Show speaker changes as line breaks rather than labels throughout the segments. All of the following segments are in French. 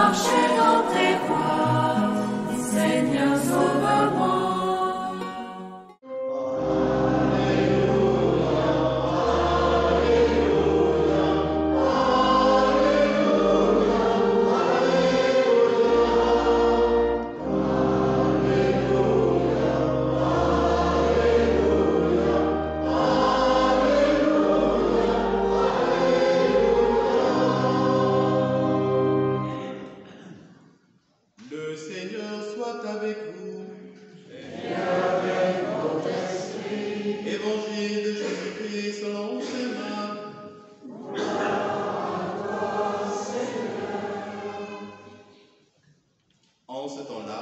marcher dans tes voies, Seigneur, sauve-moi.
Le Seigneur soit avec vous.
Et avec votre esprit.
Évangile de Jésus-Christ selon Saint Marc. En ce temps-là,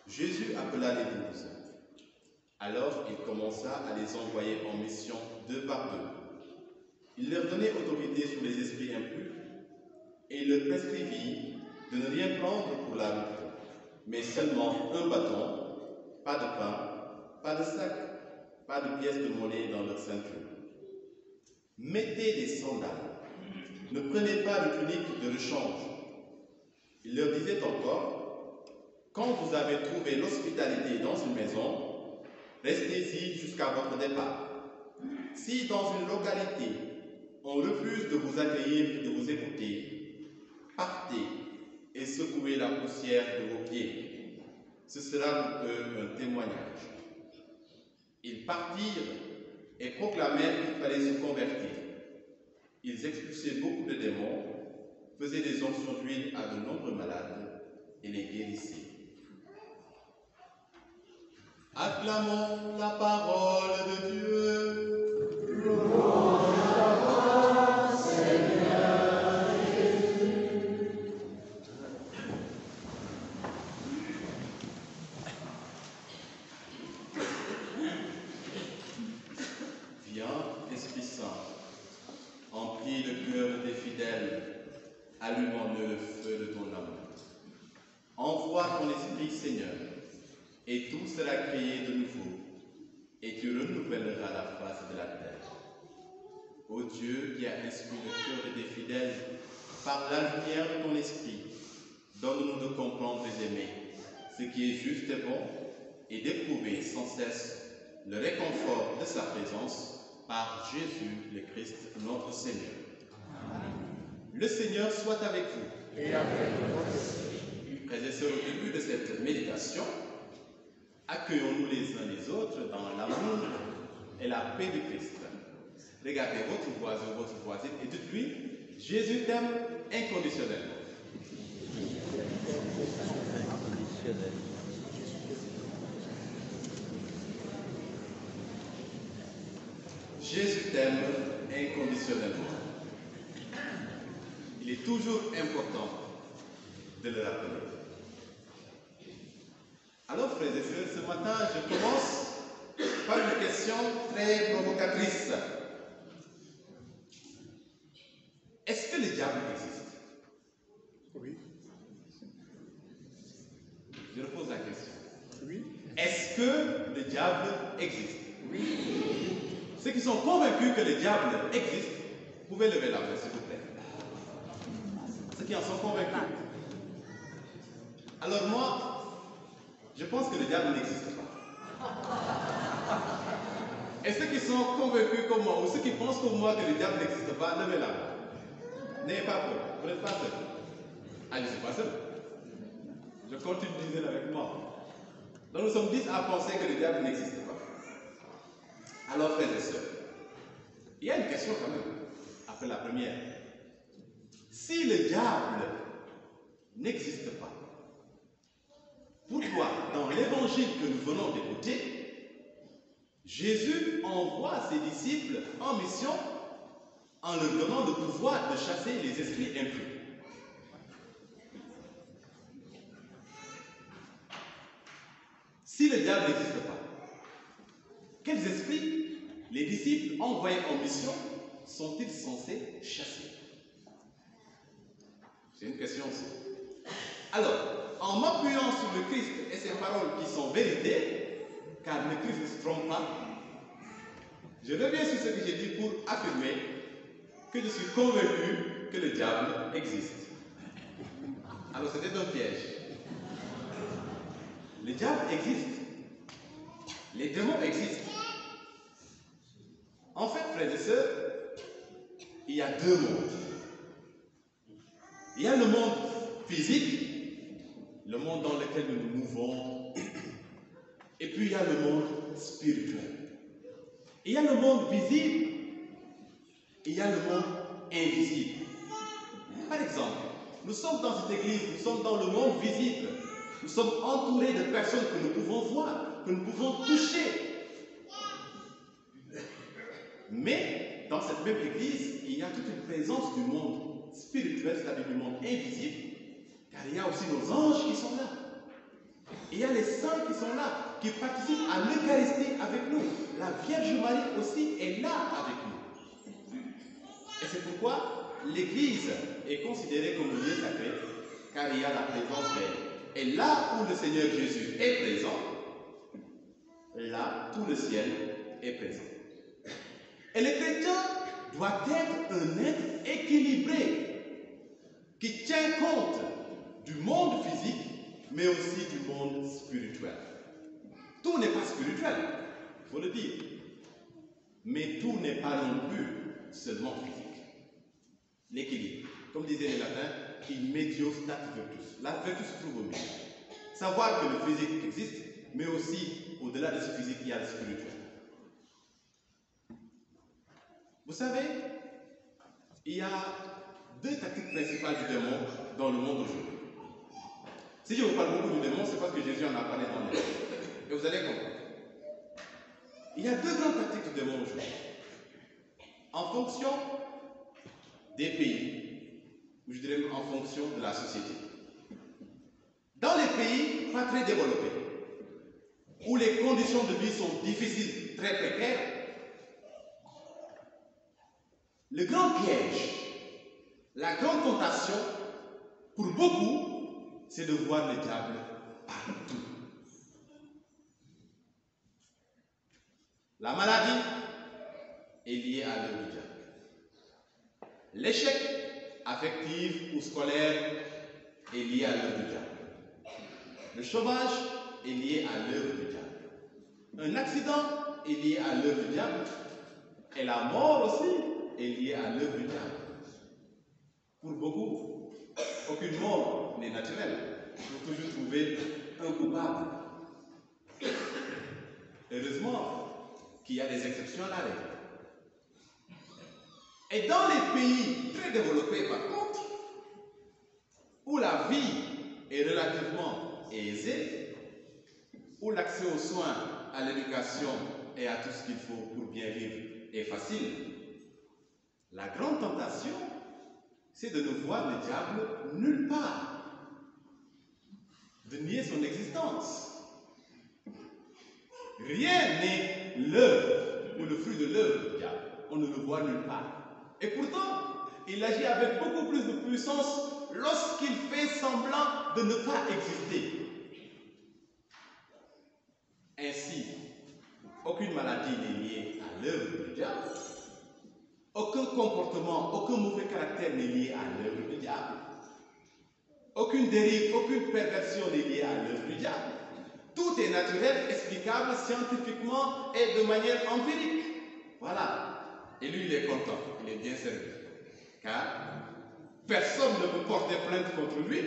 Jésus appela les 12. Alors il commença à les envoyer en mission deux par deux. Il leur donnait autorité sur les esprits impurs et il leur prescrivit de ne rien prendre pour la route, mais seulement un bâton, pas de pain, pas de sac, pas de pièces de monnaie dans leur ceinture. Mettez des sandales, ne prenez pas de tunique de rechange. Il leur disait encore, quand vous avez trouvé l'hospitalité dans une maison, restez-y jusqu'à votre départ. Si dans une localité, on refuse de vous accueillir et de vous écouter, partez et secouez la poussière de vos pieds. Ce sera pour eux un témoignage. Ils partirent et proclamèrent qu'il fallait se convertir. Ils expulsaient beaucoup de démons, faisaient des onctions d'huile à de nombreux malades et les guérissaient. Acclamons la parole de Dieu. Esprit Saint, emplis le cœur des fidèles, allume en eux le feu de ton amour. Envoie ton Esprit, Seigneur, et tout sera créé de nouveau, et tu renouvelleras la face de la terre. Ô Dieu qui a instruit le cœur des fidèles, par la lumière de ton Esprit, donne-nous de comprendre et d'aimer ce qui est juste et bon, et d'éprouver sans cesse le réconfort de sa présence, par Jésus le Christ, notre Seigneur. Amen. Le Seigneur soit avec vous.
Et avec votre esprit.
Frères et sœurs, au début de cette méditation, accueillons-nous les uns les autres dans l'amour et la paix de Christ. Regardez votre voisin, votre voisine, et dites-lui, Jésus t'aime inconditionnellement. Jésus t'aime inconditionnellement. Il est toujours important de le rappeler. Alors, frères et sœurs, ce matin, je commence par une question très provocatrice. Est-ce que le diable existe?
Oui.
Je repose la question.
Oui.
Est-ce que le diable existe?
Oui.
Ceux qui sont convaincus que le diable existe, vous pouvez lever la main, s'il vous plaît. Ceux qui en sont convaincus. Alors moi, je pense que le diable n'existe pas. Et ceux qui sont convaincus comme moi, ou ceux qui pensent comme moi que le diable n'existe pas, levez la main. N'ayez pas peur, vous n'êtes pas seul. Ah, je ne suis pas seul. Je continue de diser avec moi. Donc nous sommes 10 à penser que le diable n'existe pas. Alors, frères et sœurs, il y a une question quand même, après la première. Si le diable n'existe pas, pourquoi, dans l'évangile que nous venons d'écouter, Jésus envoie ses disciples en mission en leur donnant le pouvoir de chasser les esprits impurs? Si le diable n'existe pas, quels esprits les disciples envoyés en mission sont-ils censés chasser? C'est une question aussi. Alors, en m'appuyant sur le Christ et ses paroles qui sont vérité, car le Christ ne se trompe pas, je reviens sur ce que j'ai dit pour affirmer que je suis convaincu que le diable existe. Alors c'était un piège. Le diable existe. Les démons existent. En fait, frères et sœurs, il y a deux mondes. Il y a le monde physique, le monde dans lequel nous nous mouvons, et puis il y a le monde spirituel. Il y a le monde visible, et il y a le monde invisible. Par exemple, nous sommes dans cette église, nous sommes dans le monde visible. Nous sommes entourés de personnes que nous pouvons voir, que nous pouvons toucher. Mais dans cette même église, il y a toute une présence du monde spirituel, c'est-à-dire du monde invisible, car il y a aussi nos anges qui sont là. Il y a les saints qui sont là, qui participent à l'Eucharistie avec nous. La Vierge Marie aussi est là avec nous. Et c'est pourquoi l'église est considérée comme un lieu sacré, car il y a la présence d'elle. Et là où le Seigneur Jésus est présent, là tout le ciel est présent. Et le chrétien doit être un être équilibré, qui tient compte du monde physique, mais aussi du monde spirituel. Tout n'est pas spirituel, il faut le dire. Mais tout n'est pas non plus seulement physique. L'équilibre. Comme disaient les latins, in medio stat virtus. La vertu se trouve au milieu. Savoir que le physique existe, mais aussi, au-delà de ce physique, il y a le spirituel. Vous savez, il y a deux tactiques principales du démon dans le monde aujourd'hui. Si je vous parle beaucoup du démon, c'est parce que Jésus en a parlé dans les livres. Et vous allez comprendre. Il y a deux grandes tactiques du démon aujourd'hui. En fonction des pays, ou je dirais en fonction de la société. Dans les pays pas très développés, où les conditions de vie sont difficiles, très précaires, le grand piège, la grande tentation, pour beaucoup, c'est de voir le diable partout. La maladie est liée à l'œuvre du diable. L'échec affectif ou scolaire est lié à l'œuvre du diable. Le chômage est lié à l'œuvre du diable. Un accident est lié à l'œuvre du diable. Et la mort aussi est liée à l'œuvre du diable. Pour beaucoup, aucune mort n'est naturelle. Il faut toujours trouver un coupable. Heureusement qu'il y a des exceptions à la règle. Et dans les pays très développés, par contre, où la vie est relativement aisée, où l'accès aux soins, à l'éducation et à tout ce qu'il faut pour bien vivre est facile, la grande tentation, c'est de ne voir le diable nulle part, de nier son existence. Rien n'est l'œuvre ou le fruit de l'œuvre du diable. On ne le voit nulle part. Et pourtant, il agit avec beaucoup plus de puissance lorsqu'il fait semblant de ne pas exister. Ainsi, aucune maladie n'est liée à l'œuvre du diable. Aucun comportement, aucun mauvais caractère n'est lié à l'œuvre du diable. Aucune dérive, aucune perversion n'est liée à l'œuvre du diable. Tout est naturel, explicable scientifiquement et de manière empirique. Voilà. Et lui, il est content, il est bien servi. Car personne ne peut porter plainte contre lui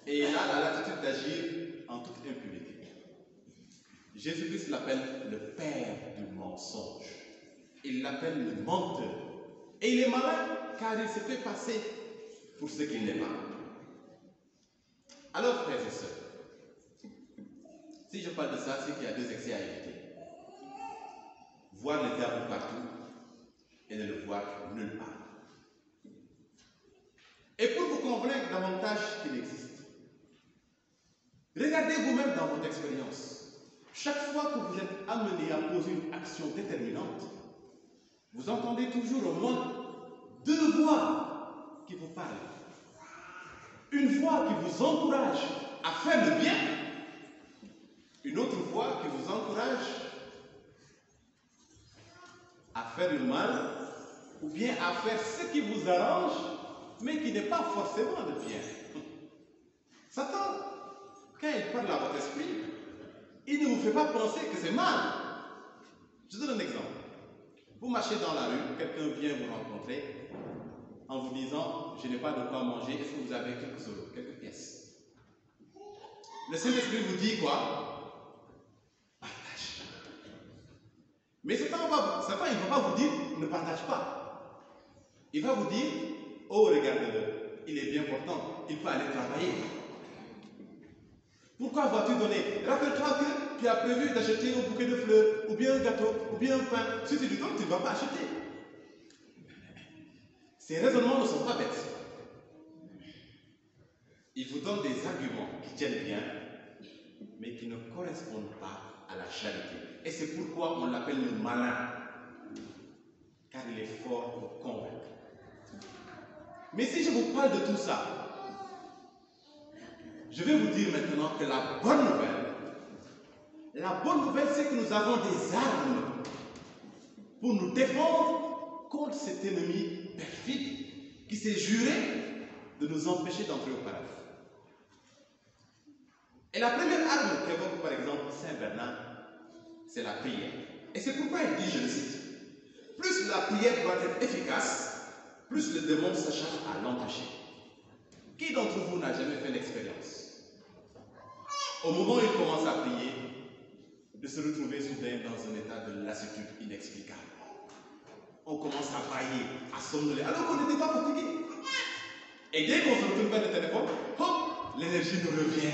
et il a la latitude d'agir en toute impunité. Jésus-Christ l'appelle le père du mensonge. Il l'appelle le menteur. Et il est malin car il se fait passer pour ce qu'il n'est pas. Alors, frères et sœurs, si je parle de ça, c'est qu'il y a deux excès à éviter. Voir le diable partout et ne le voir nulle part. Et pour vous convaincre davantage qu'il existe, regardez vous-même dans votre expérience. Chaque fois que vous êtes amené à poser une action déterminante, vous entendez toujours au moins deux voix qui vous parlent. Une voix qui vous encourage à faire le bien, une autre voix qui vous encourage à faire le mal, ou bien à faire ce qui vous arrange, mais qui n'est pas forcément le bien. véhicule à votre esprit, il ne vous fait pas penser que c'est mal. Je donne un exemple. Vous marchez dans la rue, quelqu'un vient vous rencontrer en vous disant « Je n'ai pas de quoi manger, est-ce que vous avez quelques euros, quelques pièces ?» Le Saint-Esprit vous dit quoi? Partage. Mais Satan, il ne va pas vous dire « Ne partage pas ». Il va vous dire « Oh, regardez-le, il est bien portant, il peut aller travailler. » Pourquoi vas-tu donner? Rappelle-toi que tu as prévu d'acheter un bouquet de fleurs, ou bien un gâteau, ou bien un pain. Si tu lui donnes, tu ne vas pas acheter. Ces raisonnements ne sont pas bêtes. Il vous donne des arguments qui tiennent bien, mais qui ne correspondent pas à la charité. Et c'est pourquoi on l'appelle le malin, car il est fort pour convaincre. Mais si je vous parle de tout ça, je vais vous dire maintenant que la bonne nouvelle, c'est que nous avons des armes pour nous défendre contre cet ennemi perfide qui s'est juré de nous empêcher d'entrer au paradis. Et la première arme qu'évoque par exemple Saint Bernard, c'est la prière. Et c'est pourquoi il dit, je le cite, plus la prière doit être efficace, plus le démon s'acharne à l'empêcher. Qui d'entre vous n'a jamais fait l'expérience? Au moment où il commence à prier, de se retrouver soudain dans un état de lassitude inexplicable. On commence à bailler, à somnoler, alors qu'on n'était pas fatigué. Et dès qu'on se retourne vers le téléphone, hop, l'énergie nous revient.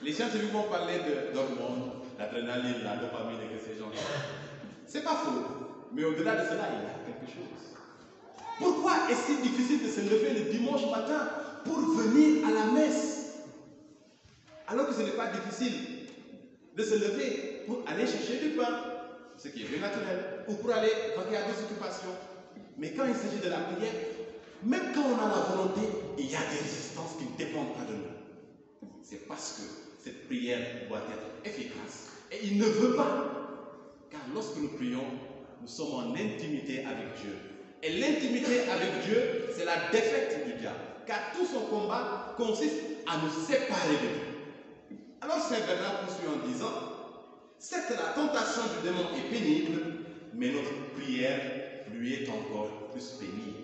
Les scientifiques vont parler d'hormones, l'adrénaline, la dopamine et que ces gens. C'est pas faux, mais au-delà de cela, il y a quelque chose. Pourquoi est-ce si difficile de se lever le dimanche matin pour venir à la messe? Alors que ce n'est pas difficile de se lever pour aller chercher du pain, ce qui est bien naturel, ou pour aller vaquer à d'autres occupations. Mais quand il s'agit de la prière, même quand on a la volonté, il y a des résistances qui ne dépendent pas de nous. C'est parce que cette prière doit être efficace. Et il ne veut pas, car lorsque nous prions, nous sommes en intimité avec Dieu. Et l'intimité avec Dieu, c'est la défaite du diable. Car tout son combat consiste à nous séparer de Dieu. Alors Saint Bernard poursuit en disant, certes la tentation du démon est pénible, mais notre prière lui est encore plus pénible.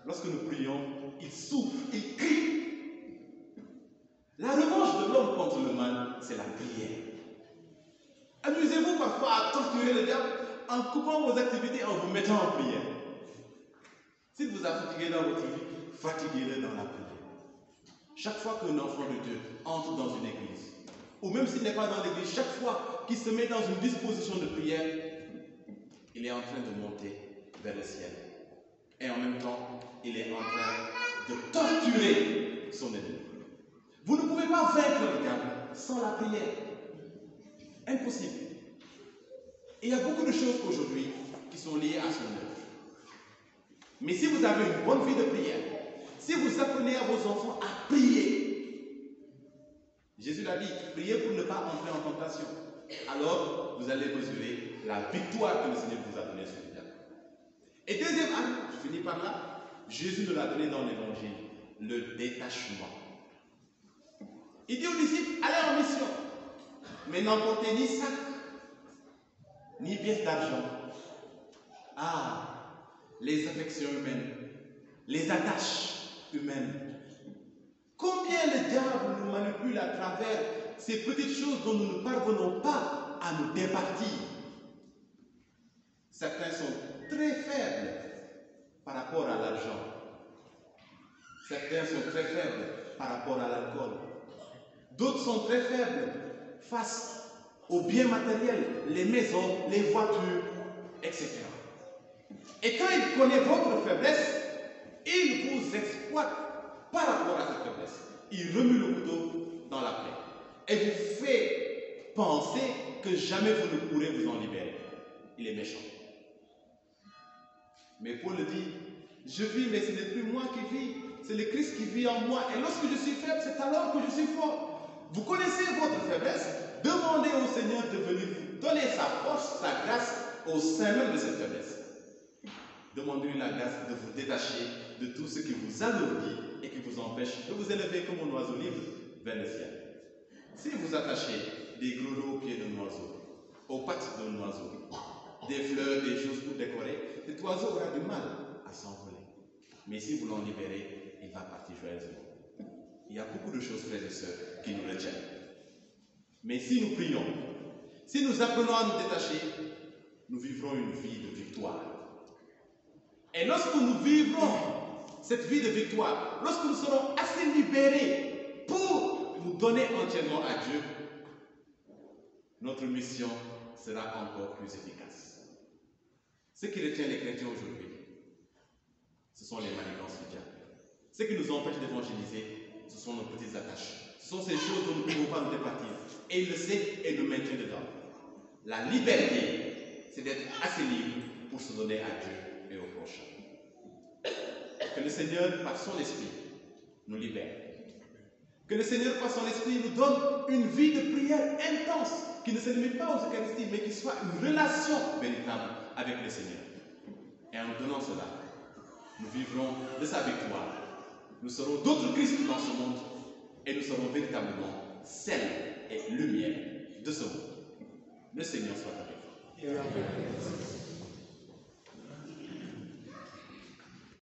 Lorsque nous prions, il souffre, il crie. La revanche de l'homme contre le mal, c'est la prière. Amusez-vous parfois à torturer le diable en coupant vos activités, en vous mettant en prière. S'il vous a fatigué dans votre vie, fatiguez-le dans la prière. Chaque fois qu'un enfant de Dieu entre dans une église, ou même s'il n'est pas dans l'église, chaque fois qu'il se met dans une disposition de prière, il est en train de monter vers le ciel. Et en même temps, il est en train de torturer son ennemi. Vous ne pouvez pas vaincre le diable sans la prière. Impossible. Et il y a beaucoup de choses aujourd'hui qui sont liées à son œuvre. Mais si vous avez une bonne vie de prière, si vous apprenez à vos enfants à prier, Jésus l'a dit, priez pour ne pas entrer en tentation. Alors, vous allez mesurer la victoire que le Seigneur vous a donnée sur le diable. Et deuxième acte, je finis par là, Jésus nous l'a donné dans l'évangile, le détachement. Il dit aux disciples, allez en mission, mais n'emportez ni sac, ni pièces d'argent. Ah, les affections humaines, les attaches humaines. Combien le diable nous manipule à travers ces petites choses dont nous ne parvenons pas à nous départir. Certains sont très faibles par rapport à l'argent. Certains sont très faibles par rapport à l'alcool. D'autres sont très faibles face aux biens matériels, les maisons, les voitures, etc. Et quand il connaît votre faiblesse, il vous exploite par rapport à cette faiblesse. Il remue le couteau dans la plaie et vous fait penser que jamais vous ne pourrez vous en libérer. Il est méchant. Mais Paul dit, je vis, mais ce n'est plus moi qui vis, c'est le Christ qui vit en moi. Et lorsque je suis faible, c'est alors que je suis fort. Vous connaissez votre faiblesse, demandez au Seigneur de venir vous donner sa force, sa grâce au sein même de cette faiblesse. Demandez-lui la grâce de vous détacher de tout ce qui vous alourdit et qui vous empêche de vous élever comme un oiseau libre vers le ciel. Si vous attachez des grelots aux pieds d'un oiseau, aux pattes d'un oiseau, des fleurs, des choses pour décorer, cet oiseau aura du mal à s'envoler. Mais si vous l'en libérez, il va partir joyeusement. Il y a beaucoup de choses, frères et sœurs, qui nous retiennent. Mais si nous prions, si nous apprenons à nous détacher, nous vivrons une vie de victoire. Et lorsque nous vivrons cette vie de victoire, lorsque nous serons assez libérés pour nous donner entièrement à Dieu, notre mission sera encore plus efficace. Ce qui retient les chrétiens aujourd'hui, ce sont les manigances du diable. Ce qui nous empêche d'évangéliser, ce sont nos petites attaches. Ce sont ces choses dont nous ne pouvons pas nous départir. Et il le sait et nous maintient dedans. La liberté, c'est d'être assez libre pour se donner à Dieu et au prochain. Que le Seigneur, par son esprit, nous libère. Que le Seigneur, par son esprit, nous donne une vie de prière intense, qui ne se limite pas aux Eucharisties, mais qui soit une relation véritable avec le Seigneur. Et en nous donnant cela, nous vivrons de sa victoire. Nous serons d'autres Christ dans ce monde et nous serons véritablement sel et lumière de ce monde. Le Seigneur soit avec vous.